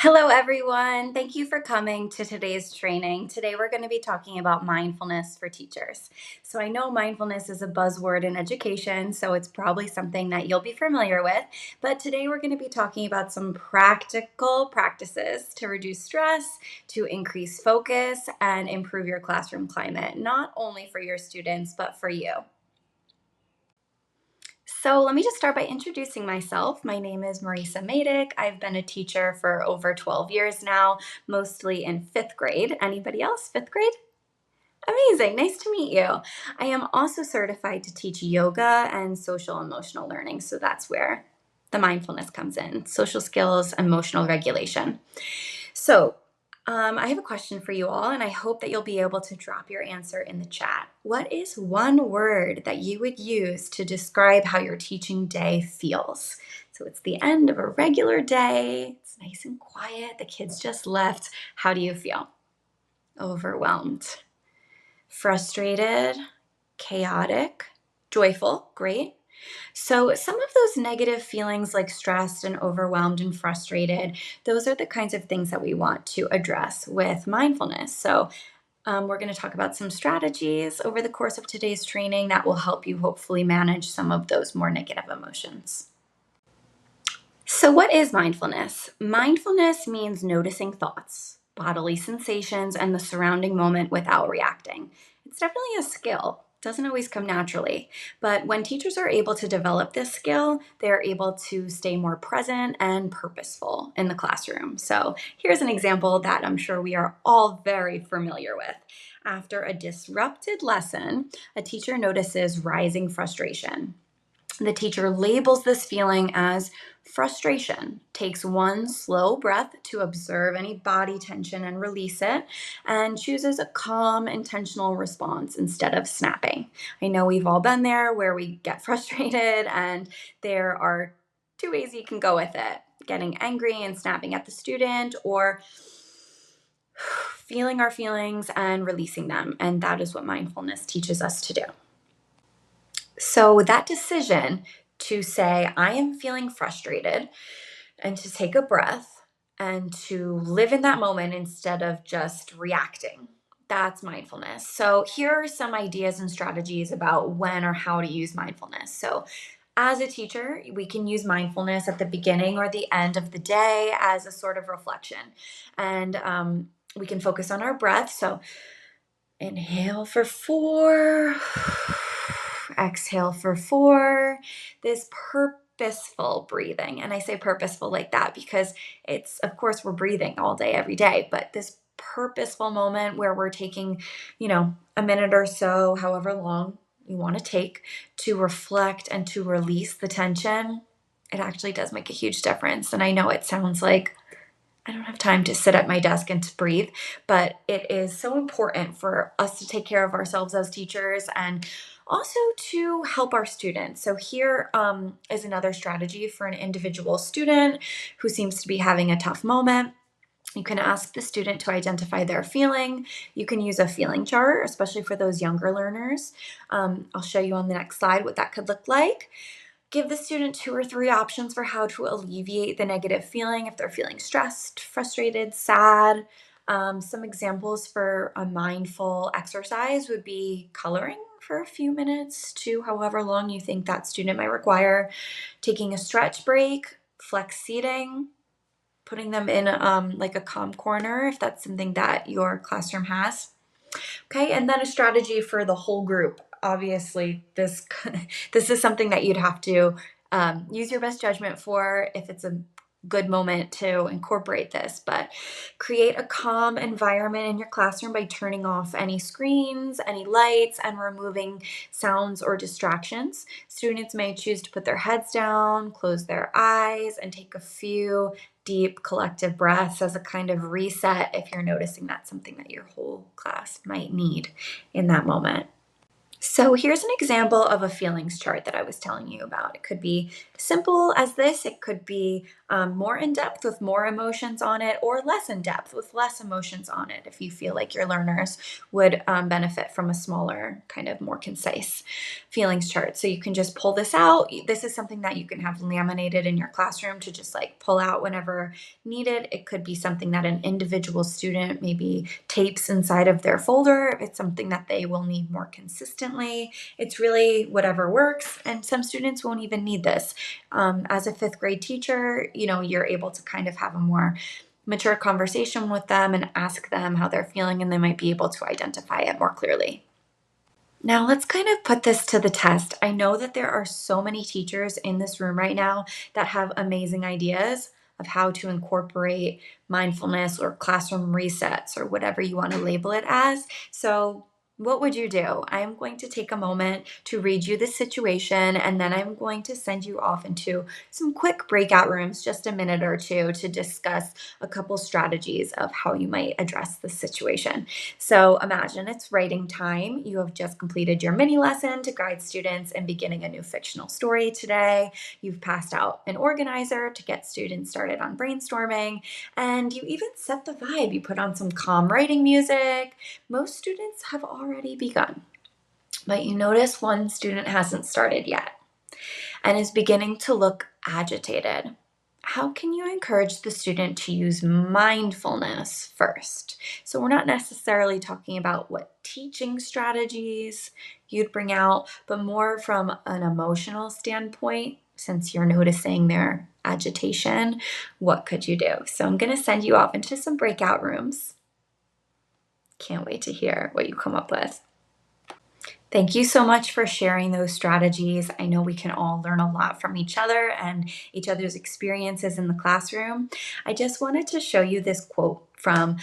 Hello, everyone. Thank you for coming to today's training. Today, we're going to be talking about mindfulness for teachers. So, I know mindfulness is a buzzword in education, so it's probably something that you'll be familiar with. But today, we're going to be talking about some practical practices to reduce stress, to increase focus, and improve your classroom climate, not only for your students, but for you. So let me just start by introducing myself. My name is Marisa Madick. I've been a teacher for over 12 years now, mostly in fifth grade. Anybody else? Fifth grade? Amazing. Nice to meet you. I am also certified to teach yoga and social emotional learning. So that's where the mindfulness comes in, social skills, emotional regulation. So, I have a question for you all, and I hope that you'll be able to drop your answer in the chat. What is one word that you would use to describe how your teaching day feels? So, it's the end of a regular day, it's nice and quiet, the kids just left. How do you feel? Overwhelmed, frustrated, chaotic, joyful, great. So, some of those negative feelings like stressed and overwhelmed and frustrated, those are the kinds of things that we want to address with mindfulness. So, we're going to talk about some strategies over the course of today's training that will help you hopefully manage some of those more negative emotions. So, what is mindfulness? Mindfulness means noticing thoughts, bodily sensations, and the surrounding moment without reacting. It's definitely a skill. It doesn't always come naturally. But when teachers are able to develop this skill, they're able to stay more present and purposeful in the classroom. So, here's an example that I'm sure we are all very familiar with. After a disrupted lesson, a teacher notices rising frustration. The teacher labels this feeling as frustration, takes one slow breath to observe any body tension and release it, and chooses a calm, intentional response instead of snapping. I know we've all been there where we get frustrated, and there are two ways you can go with it: getting angry and snapping at the student, or feeling our feelings and releasing them. And that is what mindfulness teaches us to do. So that decision to say, I am feeling frustrated, and to take a breath and to live in that moment instead of just reacting. That's mindfulness. So here are some ideas and strategies about when or how to use mindfulness. So as a teacher, we can use mindfulness at the beginning or the end of the day as a sort of reflection. And we can focus on our breath. So inhale for 4, exhale for 4. This purposeful breathing. And I say purposeful like that because it's, of course, we're breathing all day, every day, but this purposeful moment where we're taking, a minute or so, however long you want to take, to reflect and to release the tension, it actually does make a huge difference. And I know it sounds like I don't have time to sit at my desk and to breathe, but it is so important for us to take care of ourselves as teachers and also to help our students. So, here is another strategy for an individual student who seems to be having a tough moment. You can ask the student to identify their feeling. You can use a feeling chart, especially for those younger learners. I'll show you on the next slide what that could look like. Give the student 2 or 3 options for how to alleviate the negative feeling if they're feeling stressed, frustrated, sad. Some examples for a mindful exercise would be coloring for a few minutes to however long you think that student might require, taking a stretch break, flex seating, putting them in like a calm corner if that's something that your classroom has. Okay, and then a strategy for the whole group. Obviously, this this is something that you'd have to use your best judgment for if it's a good moment to incorporate this. But create a calm environment in your classroom by turning off any screens, any lights, and removing sounds or distractions. Students may choose to put their heads down, close their eyes, and take a few deep collective breaths as a kind of reset if you're noticing that's something that your whole class might need in that moment. So here's an example of a feelings chart that I was telling you about. It could be simple as this. It could be more in depth with more emotions on it, or less in depth with less emotions on it, if you feel like your learners would benefit from a smaller, kind of more concise feelings chart. So you can just pull this out. This is something that you can have laminated in your classroom to just like pull out whenever needed. It could be something that an individual student maybe tapes inside of their folder if it's something that they will need more consistently. It's really whatever works. And some students won't even need this. As a fifth grade teacher, you're able to kind of have a more mature conversation with them and ask them how they're feeling, and they might be able to identify it more clearly. Now, let's kind of put this to the test. I know that there are so many teachers in this room right now that have amazing ideas of how to incorporate mindfulness or classroom resets or whatever you want to label it as. So, what would you do? I'm going to take a moment to read you the situation, and then I'm going to send you off into some quick breakout rooms, just a minute or two, to discuss a couple strategies of how you might address this situation. So imagine it's writing time. You have just completed your mini lesson to guide students in beginning a new fictional story today. You've passed out an organizer to get students started on brainstorming. And you even set the vibe. You put on some calm writing music. Most students have already begun, but you notice one student hasn't started yet and is beginning to look agitated. How can you encourage the student to use mindfulness first? So, we're not necessarily talking about what teaching strategies you'd bring out, but more from an emotional standpoint. Since you're noticing their agitation, what could you do? So, I'm going to send you off into some breakout rooms. Can't wait to hear what you come up with. Thank you so much for sharing those strategies. I know we can all learn a lot from each other and each other's experiences in the classroom. I just wanted to show you this quote from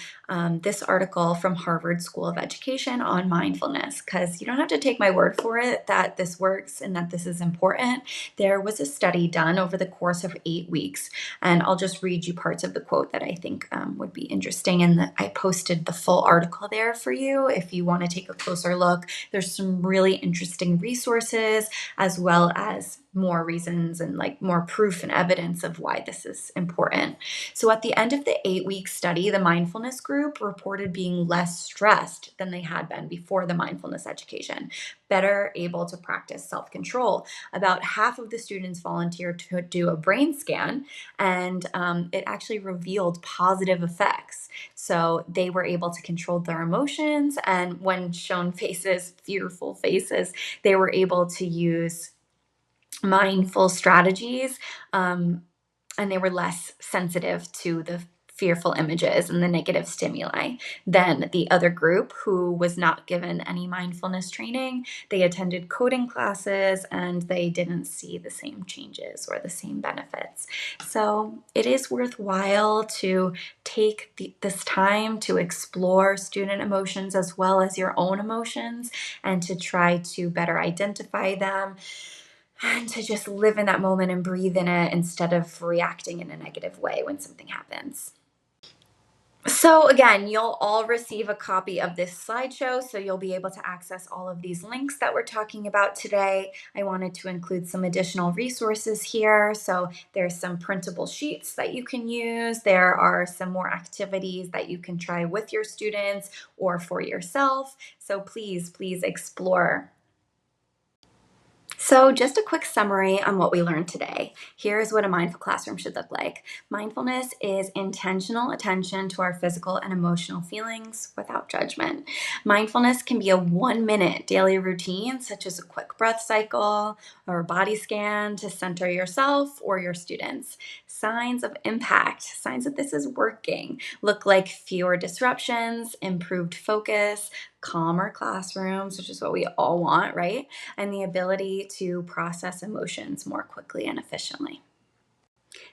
this article from Harvard School of Education on mindfulness, because you don't have to take my word for it that this works and that this is important. There was a study done over the course of 8 weeks, and I'll just read you parts of the quote that I think would be interesting. And I posted the full article there for you if you want to take a closer look. There's some really interesting resources, as well as more reasons and like more proof and evidence of why this is important. So at the end of the 8-week study, the mindfulness group reported being less stressed than they had been before the mindfulness education, better able to practice self-control. About half of the students volunteered to do a brain scan, and it actually revealed positive effects. So they were able to control their emotions, and when shown faces, fearful faces, they were able to use mindful strategies, and they were less sensitive to the fearful images and the negative stimuli than the other group who was not given any mindfulness training. They attended coding classes and they didn't see the same changes or the same benefits. So it is worthwhile to take this time to explore student emotions as well as your own emotions, and to try to better identify them, and to just live in that moment and breathe in it instead of reacting in a negative way when something happens. So again, you'll all receive a copy of this slideshow, so you'll be able to access all of these links that we're talking about today. I wanted to include some additional resources here. So there's some printable sheets that you can use. There are some more activities that you can try with your students or for yourself. So please explore. So, just a quick summary on what we learned today. Here's what a mindful classroom should look like. Mindfulness is intentional attention to our physical and emotional feelings without judgment. Mindfulness can be a 1-minute daily routine, such as a quick breath cycle or a body scan to center yourself or your students. Signs of impact, signs that this is working, look like fewer disruptions, improved focus, calmer classrooms, which is what we all want, right? And the ability to process emotions more quickly and efficiently.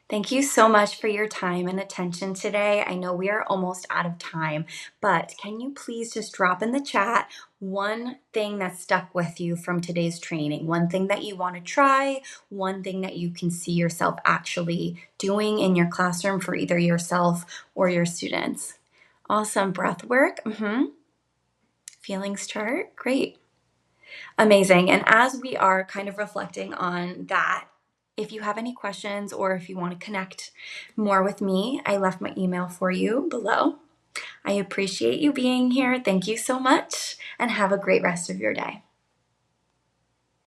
Thank you so much for your time and attention today. I know we are almost out of time, but can you please just drop in the chat one thing that stuck with you from today's training, one thing that you want to try, one thing that you can see yourself actually doing in your classroom for either yourself or your students. Awesome. Breath work. Feelings chart. Great. Amazing. And as we are kind of reflecting on that, if you have any questions or if you want to connect more with me, I left my email for you below. I appreciate you being here. Thank you so much, and have a great rest of your day.